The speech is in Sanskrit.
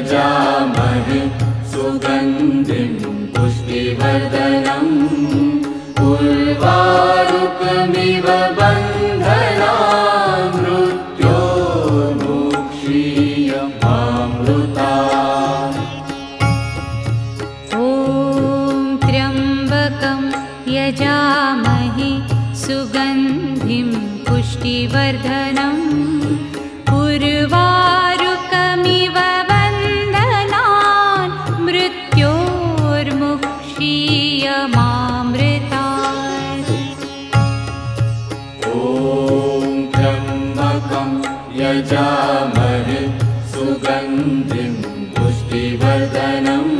यजामहे सुगन्धिं पुष्टिवर्धनम् उर्वारुकमिव बन्धनान् मृत्योर्मुक्षीयमामृतात्। ॐ त्र्यम्बकं यजामहे सुगन्धिं पुष्टिवर्धनम् उर्वारुकमिव बन्धनान् मृत्योर्मुक्षीयमामृतात्। ॐ त्र्यम्बकं यजामहे सुगन्धिं पुष्टिवर्धनम्